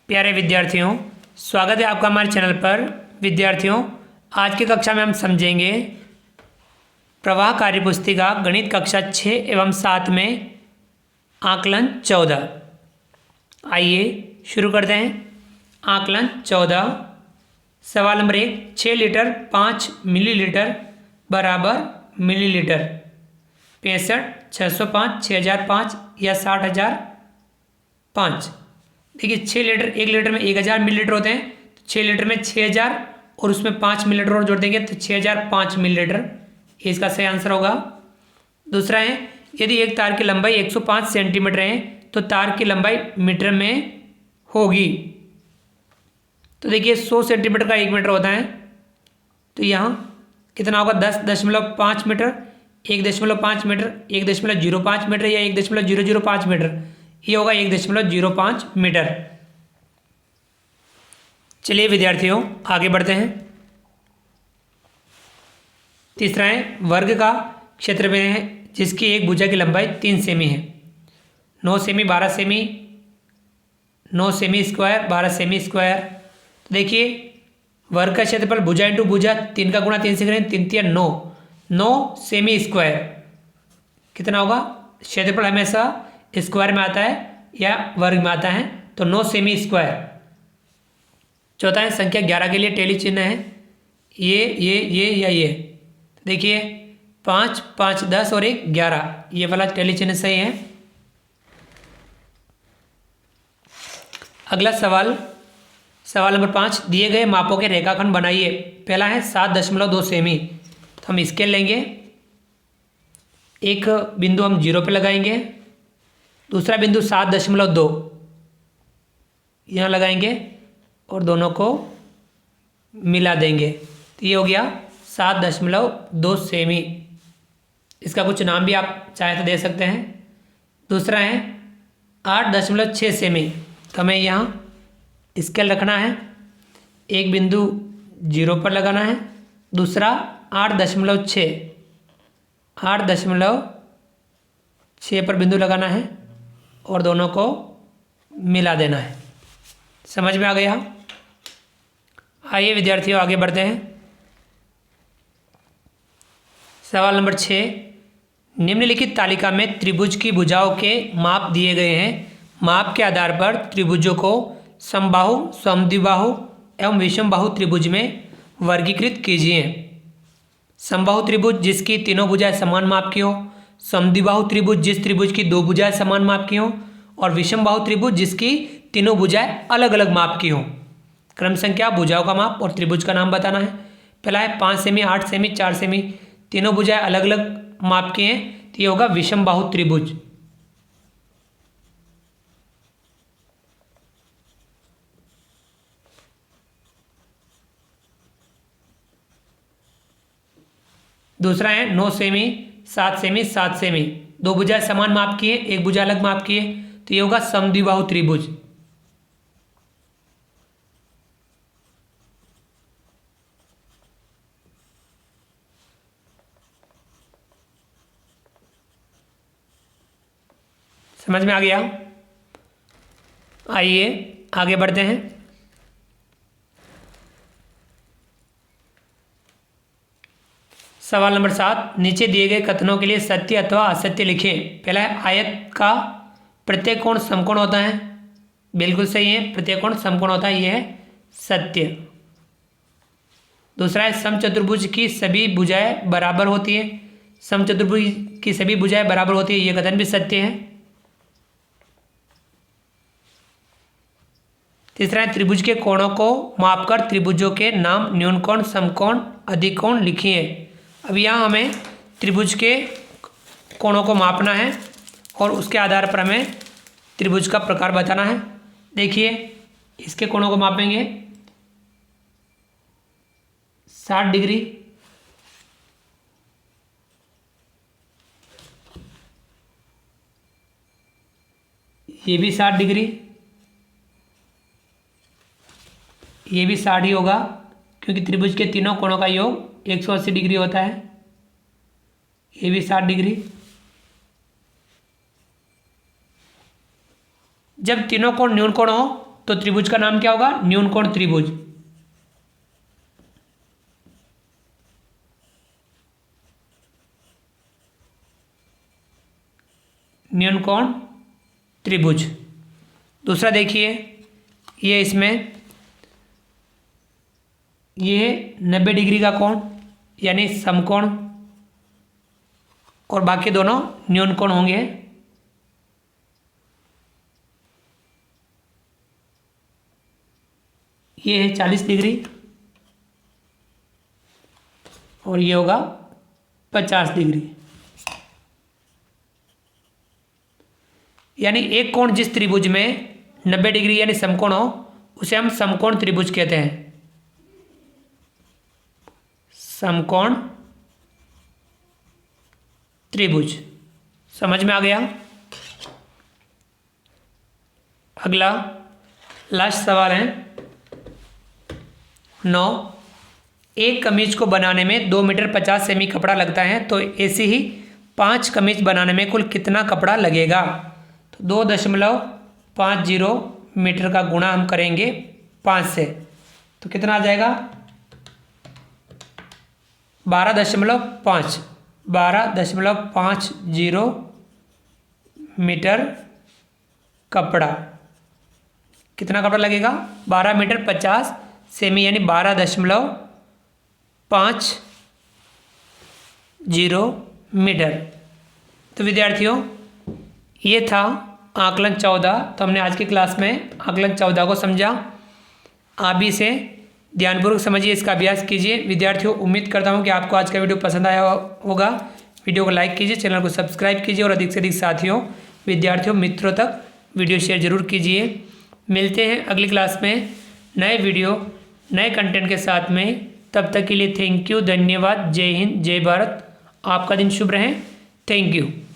प्यारे विद्यार्थियों, स्वागत है आपका हमारे चैनल पर। विद्यार्थियों, आज की कक्षा में हम समझेंगे प्रवाह कार्यपुस्तिका गणित कक्षा 6 एवं 7 में आकलन 14। आइए शुरू करते हैं। आकलन 14, सवाल नंबर 1, 6 लीटर 5 मिलीलीटर बराबर मिलीलीटर 65, 605, 6005 या 60,005। देखिए 6 लीटर, 1 लीटर में 1000 मिलीलीटर होते हैं, तो 6 लीटर में 6000 और उसमें 5 मिलीलीटर और जोड़ देंगे तो 6005 मिलीलीटर, ये इसका सही आंसर होगा। दूसरा है, यदि एक तार की लंबाई 105 सेंटीमीटर है तो तार की लंबाई मीटर में होगी। तो देखिए 100 सेंटीमीटर का 1 मीटर होता है, तो यहाँ कितना होगा 10.5 मीटर, 1.5 मीटर, 1.05 मीटर या 1.005 मीटर, ये होगा 1.05 मीटर। चलिए विद्यार्थियों आगे बढ़ते हैं। तीसरा है, वर्ग का क्षेत्र में है जिसकी एक भुजा की लंबाई 3 सेमी है। 9 semi, 12 semi, 9 semi square, 12 semi square. तो देखिए वर्ग का क्षेत्रफल भुजा इंटू भुजा, 3 का गुणा 3 से करें, 3 3 9, 9 सेमी स्क्वायर कितना होगा। क्षेत्रफल हमेशा स्क्वायर में आता है या वर्ग में आता है, तो 9 सेमी स्क्वायर। चौथा है, संख्या 11 के लिए टेली चिन्ह है, ये या ये। देखिए 5 5 10 और 1 11, ये वाला टेली चिन्ह सही है। अगला सवाल नंबर 5, दिए गए मापों के रेखाखंड बनाइए। पहला है 7.2 सेमी, तो हम स्केल लेंगे, एक बिंदु हम 0 पे लगाएंगे, दूसरा बिंदु 7.2 यहाँ लगाएंगे और दोनों को मिला देंगे, तो ये हो गया 7.2 सेमी। इसका कुछ नाम भी आप चाहे तो दे सकते हैं। दूसरा है 8.6 सेमी, तो हमें यहाँ स्केल रखना है, एक बिंदु 0 पर लगाना है, दूसरा 8.6 पर बिंदु लगाना है और दोनों को मिला देना है। समझ में आ गया? आइए विद्यार्थियों आगे बढ़ते हैं। सवाल नंबर 6, निम्नलिखित तालिका में त्रिभुज की भुजाओं के माप दिए गए हैं। माप के आधार पर त्रिभुजों को समबाहु, समद्विबाहु एवं विषमबाहु त्रिभुज में वर्गीकृत कीजिए। समबाहु त्रिभुज जिसकी तीनों भुजाएं समान माप की हो, समद्विबाहु त्रिभुज जिस त्रिभुज की 2 भुजाएं समान माप की हो, और विषमबाहु त्रिभुज जिसकी तीनों भुजाएं अलग अलग माप की हो। क्रम संख्या, भुजाओं का माप और त्रिभुज का नाम बताना है। पहला है 5 सेमी, 8 सेमी, 4 सेमी, तीनों भुजाएं अलग अलग माप की हैं, तो ये होगा विषमबाहु त्रिभुज। दूसरा है 9 सेमी, 7 सेमी, 7 सेमी, 2 भुजाएं समान माप की है, एक भुजा अलग माप की है, तो ये होगा समद्विबाहु त्रिभुज। समझ में आ गया? आइए आगे बढ़ते हैं। सवाल नंबर 7, नीचे दिए गए कथनों के लिए सत्य अथवा असत्य लिखें। पहला है, आयत का प्रत्येक कोण समकोण होता है। बिल्कुल सही है, प्रत्येक कोण समकोण होता है, यह है सत्य। दूसरा है, समचतुर्भुज की सभी भुजाएं बराबर होती है। समचतुर्भुज की सभी भुजाएं बराबर होती है, यह कथन भी सत्य है। तीसरा है, त्रिभुज के कोणों को मापकर त्रिभुजों के नाम न्यून कोण, समकोण, अधिकोण लिखिए। अब यहाँ हमें त्रिभुज के कोणों को मापना है और उसके आधार पर हमें त्रिभुज का प्रकार बताना है। देखिए इसके कोणों को मापेंगे, 60 डिग्री, ये भी 60 डिग्री, ये भी 60 ही होगा क्योंकि त्रिभुज के तीनों कोणों का योग 180 डिग्री होता है। ये भी 60 डिग्री। जब तीनों कोण न्यून कोण हो तो त्रिभुज का नाम क्या होगा? न्यूनकोण त्रिभुज। न्यूनकोण त्रिभुज। दूसरा देखिए, ये इसमें ये 90 डिग्री का कोण यानी समकोण, और बाकी दोनों न्यूनकोण होंगे। ये है 40 डिग्री और ये होगा 50 डिग्री। यानी एक कोण जिस त्रिभुज में 90 डिग्री यानी समकोण हो उसे हम समकोण त्रिभुज कहते हैं। समकोण त्रिभुज। समझ में आ गया? अगला लास्ट सवाल है 9। एक कमीज को बनाने में 2 मीटर 50 सेमी कपड़ा लगता है, तो ऐसे ही 5 कमीज बनाने में कुल कितना कपड़ा लगेगा? तो 2.50 मीटर का गुणा हम करेंगे 5 से, तो कितना आ जाएगा? 12.50 मीटर कपड़ा। कितना कपड़ा लगेगा? 12 मीटर 50 सेमी यानी 12.50 मीटर। तो विद्यार्थियों, ये था आकलन 14। तो हमने आज की क्लास में आकलन 14 को समझा। आप भी इसे ध्यानपूर्वक समझिए, इसका अभ्यास कीजिए। विद्यार्थियों, उम्मीद करता हूँ कि आपको आज का वीडियो पसंद आया होगा। वीडियो को लाइक कीजिए, चैनल को सब्सक्राइब कीजिए और अधिक से अधिक साथियों, विद्यार्थियों, मित्रों तक वीडियो शेयर जरूर कीजिए। मिलते हैं अगली क्लास में नए वीडियो नए कंटेंट के साथ में। तब तक के लिए थैंक यू, धन्यवाद, जय हिंद, जय भारत। आपका दिन शुभ रहे। Thank you.